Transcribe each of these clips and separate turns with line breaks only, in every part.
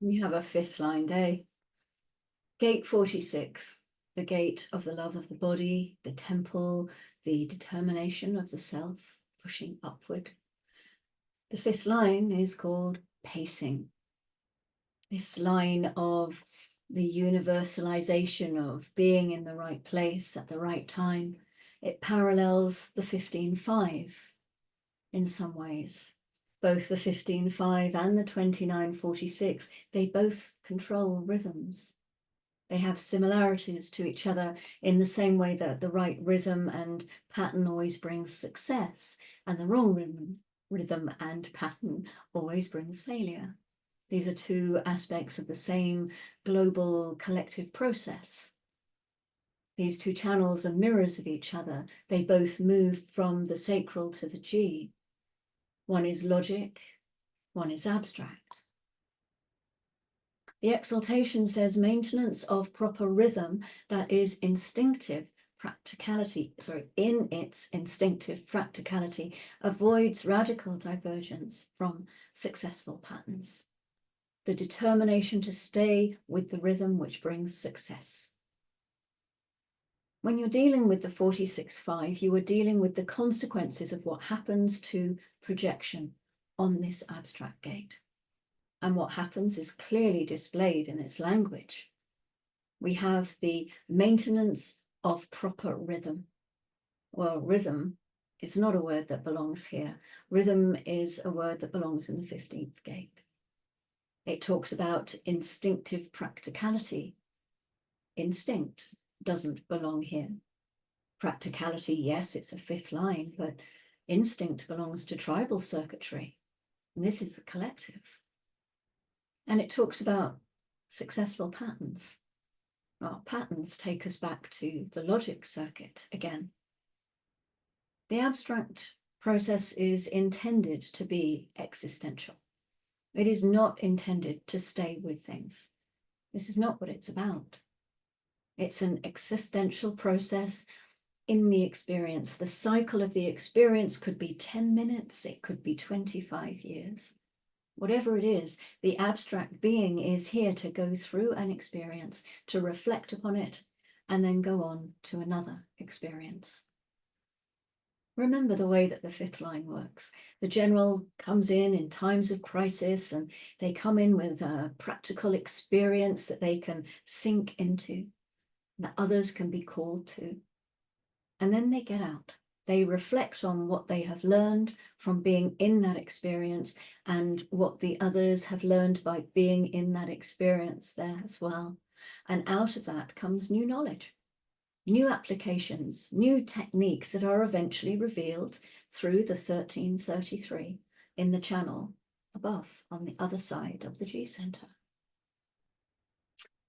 You have a fifth line day. Gate 46, the gate of the love of the body, the temple, the determination of the self, pushing upward. The fifth line is called pacing. This line of the universalization of being in the right place at the right time. It parallels the 15-5 in some ways. Both the 15-5 and the 29-46, they both control rhythms. They have similarities to each other in the same way that the right rhythm and pattern always brings success, and the wrong rhythm and pattern always brings failure. These are two aspects of the same global collective process. These two channels are mirrors of each other. They both move from the sacral to the G. One is logic, one is abstract. The exaltation says maintenance of proper rhythm that is instinctive practicality, in its instinctive practicality, avoids radical divergence from successful patterns. The determination to stay with the rhythm which brings success. When you're dealing with the 46-5, you are dealing with the consequences of what happens to projection on this abstract gate. And what happens is clearly displayed in its language. We have the maintenance of proper rhythm. Well, rhythm is not a word that belongs here. Rhythm is a word that belongs in the 15th gate. It talks about instinctive practicality. Instinct doesn't belong here. Practicality, yes, it's a fifth line, but instinct belongs to tribal circuitry. And this is the collective. And it talks about successful patterns. Well, patterns take us back to the logic circuit again. The abstract process is intended to be existential. It is not intended to stay with things. This is not what it's about. It's an existential process in the experience. The cycle of the experience could be 10 minutes, it could be 25 years. Whatever it is, the abstract being is here to go through an experience, to reflect upon it, and then go on to another experience. Remember the way that the fifth line works. The general comes in times of crisis, and they come in with a practical experience that they can sink into, that others can be called to. And then they get out. They reflect on what they have learned from being in that experience and what the others have learned by being in that experience there as well. And out of that comes new knowledge, new applications, new techniques that are eventually revealed through the 1333 in the channel above on the other side of the G center.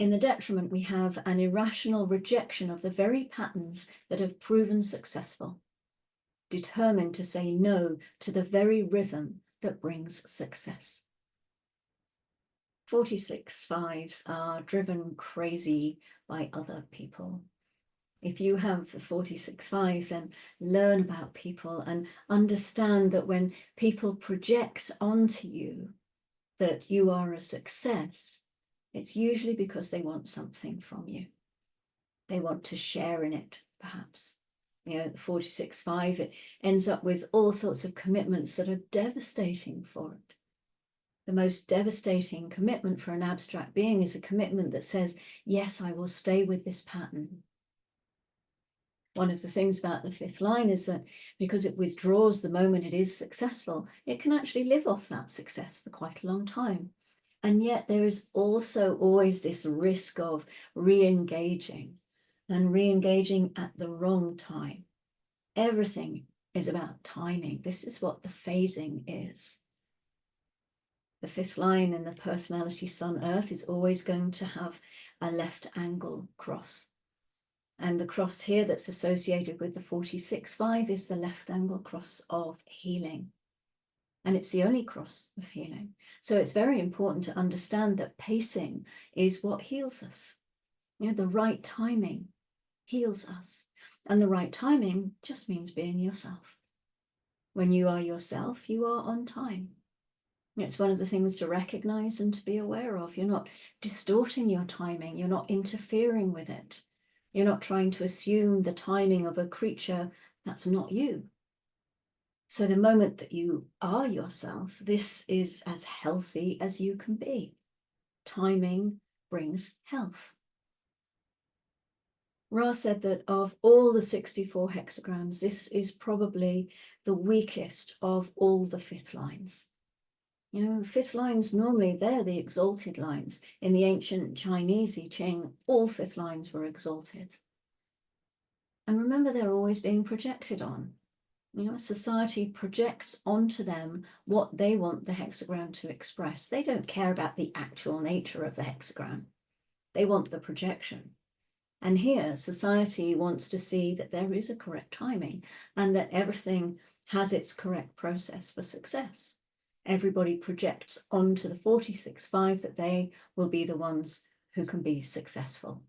In the detriment, we have an irrational rejection of the very patterns that have proven successful, determined to say no to the very rhythm that brings success. 46-5s are driven crazy by other people. If you have the 46-5, then learn about people and understand that when people project onto you that you are a success, it's usually because they want something from you. They want to share in it, perhaps. You know, the 46-5, it ends up with all sorts of commitments that are devastating for it. The most devastating commitment for an abstract being is a commitment that says, yes, I will stay with this pattern. One of the things about the fifth line is that because it withdraws the moment it is successful, it can actually live off that success for quite a long time. And yet there is also always this risk of re-engaging and re-engaging at the wrong time. Everything is about timing. This is what the phasing is. The fifth line in the personality Sun Earth is always going to have a left angle cross. And the cross here that's associated with the 46-5 is the left angle cross of healing. And it's the only cross of healing. So it's very important to understand that pacing is what heals us. You know, the right timing heals us. And the right timing just means being yourself. When you are yourself, you are on time. It's one of the things to recognize and to be aware of. You're not distorting your timing. You're not interfering with it. You're not trying to assume the timing of a creature that's not you. So the moment that you are yourself, this is as healthy as you can be. Timing brings health. Ra said that of all the 64 hexagrams, this is probably the weakest of all the fifth lines. You know, fifth lines, normally they're the exalted lines. In the ancient Chinese I Ching, all fifth lines were exalted. And remember, they're always being projected on. You know, society projects onto them what they want the hexagram to express. They don't care about the actual nature of the hexagram. They want the projection. And here, society wants to see that there is a correct timing and that everything has its correct process for success. Everybody projects onto the 46.5 that they will be the ones who can be successful.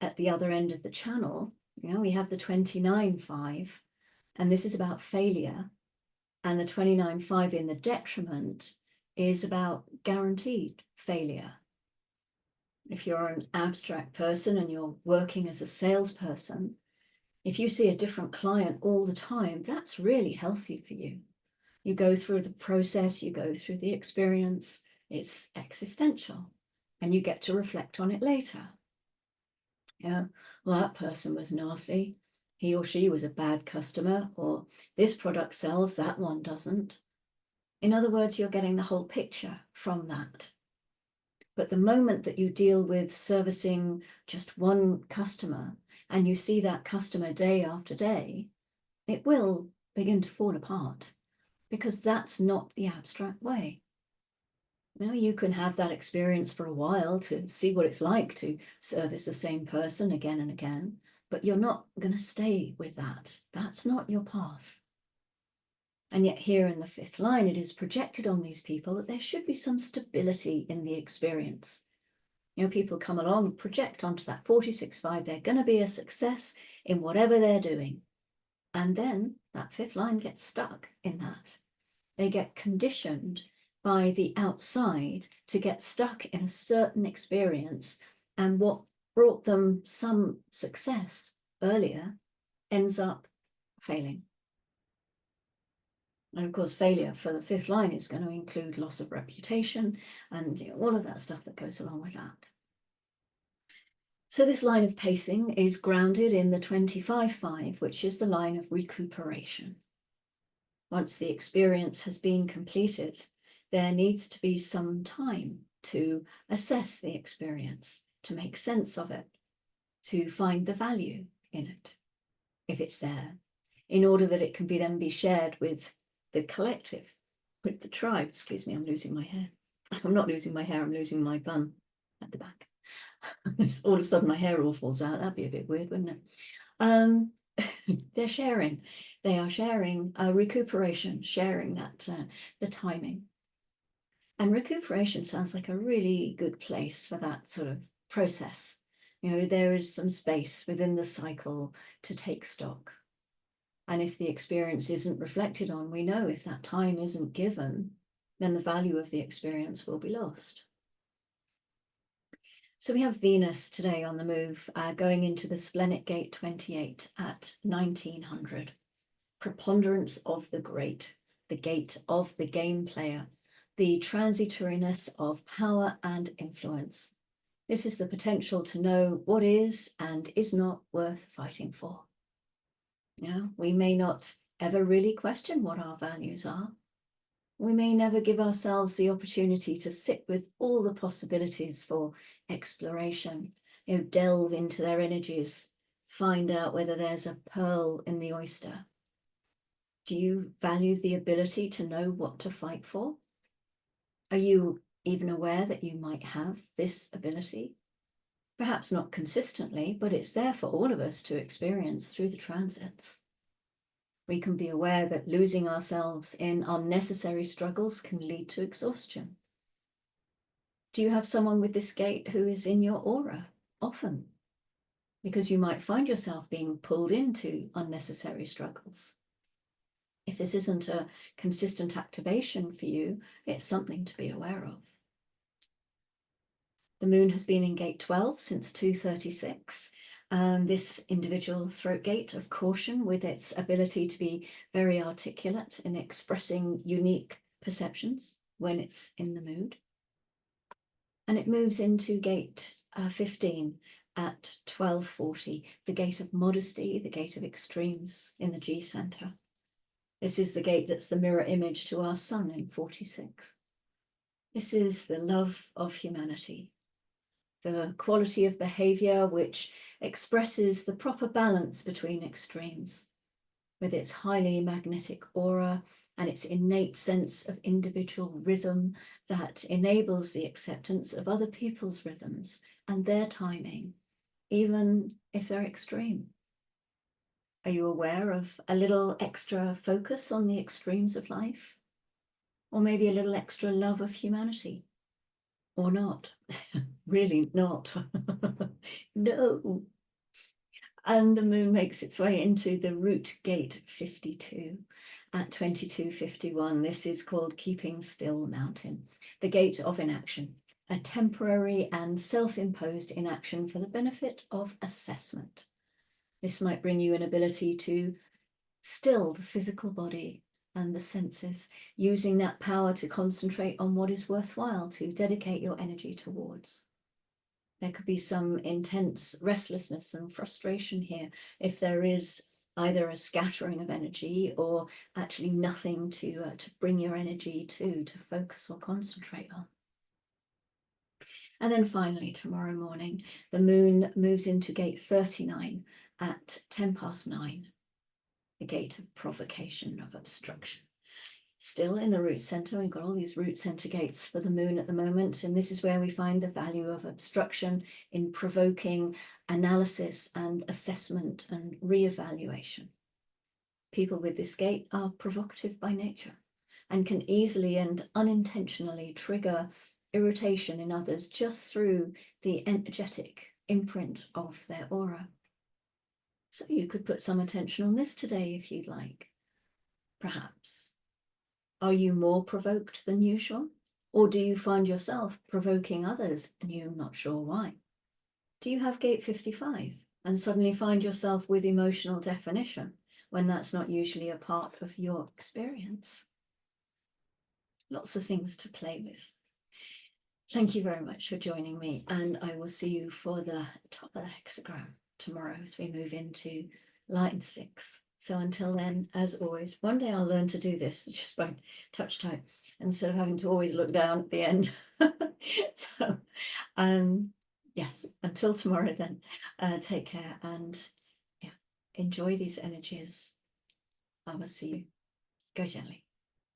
At the other end of the channel, you know, we have the 29.5, and this is about failure. And the 29.5 in the detriment is about guaranteed failure. If you're an abstract person and you're working as a salesperson, if you see a different client all the time, that's really healthy for you. You go through the process, you go through the experience, it's existential, and you get to reflect on it later. Yeah, well, that person was nasty. He or she was a bad customer, or this product sells, that one doesn't. In other words, you're getting the whole picture from that. But the moment that you deal with servicing just one customer and you see that customer day after day, it will begin to fall apart, because that's not the abstract way. Now, you can have that experience for a while to see what it's like to service the same person again and again, but you're not going to stay with that. That's not your path. And yet here in the fifth line, it is projected on these people that there should be some stability in the experience. You know, people come along, project onto that 46.5, they're going to be a success in whatever they're doing. And then that fifth line gets stuck in that. They get conditioned by the outside to get stuck in a certain experience, and what brought them some success earlier ends up failing. And of course, failure for the fifth line is going to include loss of reputation and, you know, all of that stuff that goes along with that. So this line of pacing is grounded in the 25.5, which is the line of recuperation. Once the experience has been completed, there needs to be some time to assess the experience, to make sense of it, to find the value in it, if it's there, in order that it can be then be shared with the collective, with the tribe. Excuse me, I'm losing my hair. I'm not losing my hair, I'm losing my bun at the back. All of a sudden my hair all falls out. That'd be a bit weird, wouldn't it? They're sharing. They are sharing recuperation, sharing that the timing. And recuperation sounds like a really good place for that sort of process. You know, there is some space within the cycle to take stock. And if the experience isn't reflected on, we know if that time isn't given, then the value of the experience will be lost. So we have Venus today on the move, going into the Splenic Gate 28 at 1900. Preponderance of the great, the gate of the game player, the transitoriness of power and influence. This is the potential to know what is and is not worth fighting for. Yeah, we may not ever really question what our values are. We may never give ourselves the opportunity to sit with all the possibilities for exploration, you know, delve into their energies, find out whether there's a pearl in the oyster. Do you value the ability to know what to fight for? Are you even aware that you might have this ability? Perhaps not consistently, but it's there for all of us to experience through the transits. We can be aware that losing ourselves in unnecessary struggles can lead to exhaustion. Do you have someone with this gate who is in your aura often? Because you might find yourself being pulled into unnecessary struggles. If this isn't a consistent activation for you, it's something to be aware of. The moon has been in gate 12 since 2:36. This individual throat gate of caution, with its ability to be very articulate in expressing unique perceptions when it's in the mood. And it moves into gate 15 at 12:40, the gate of modesty, the gate of extremes in the G center. This is the gate that's the mirror image to our sun in 46. This is the love of humanity, the quality of behavior which expresses the proper balance between extremes, with its highly magnetic aura and its innate sense of individual rhythm that enables the acceptance of other people's rhythms and their timing, even if they're extreme. Are you aware of a little extra focus on the extremes of life? Or maybe a little extra love of humanity? Or not? Really not. No. And the moon makes its way into the root gate 52 at 22:51. This is called Keeping Still Mountain, the gate of inaction, a temporary and self-imposed inaction for the benefit of assessment. This might bring you an ability to still the physical body and the senses, using that power to concentrate on what is worthwhile to dedicate your energy towards. There could be some intense restlessness and frustration here if there is either a scattering of energy or actually nothing to bring your energy to focus or concentrate on. And then finally, tomorrow morning, the moon moves into gate 39 at 9:10, the gate of provocation, of obstruction. Still in the root center, we've got all these root center gates for the moon at the moment, and this is where we find the value of obstruction in provoking analysis and assessment and reevaluation. People with this gate are provocative by nature and can easily and unintentionally trigger irritation in others just through the energetic imprint of their aura. So you could put some attention on this today if you'd like, perhaps. Are you more provoked than usual? Or do you find yourself provoking others and you're not sure why? Do you have gate 55 and suddenly find yourself with emotional definition when that's not usually a part of your experience? Lots of things to play with. Thank you very much for joining me, and I will see you for the top of the hexagram tomorrow as we move into line 6. So until then, as always, one day I'll learn to do this just by touch type instead of having to always look down at the end. So, yes, until tomorrow then, take care and yeah, enjoy these energies. I will see you. Go gently.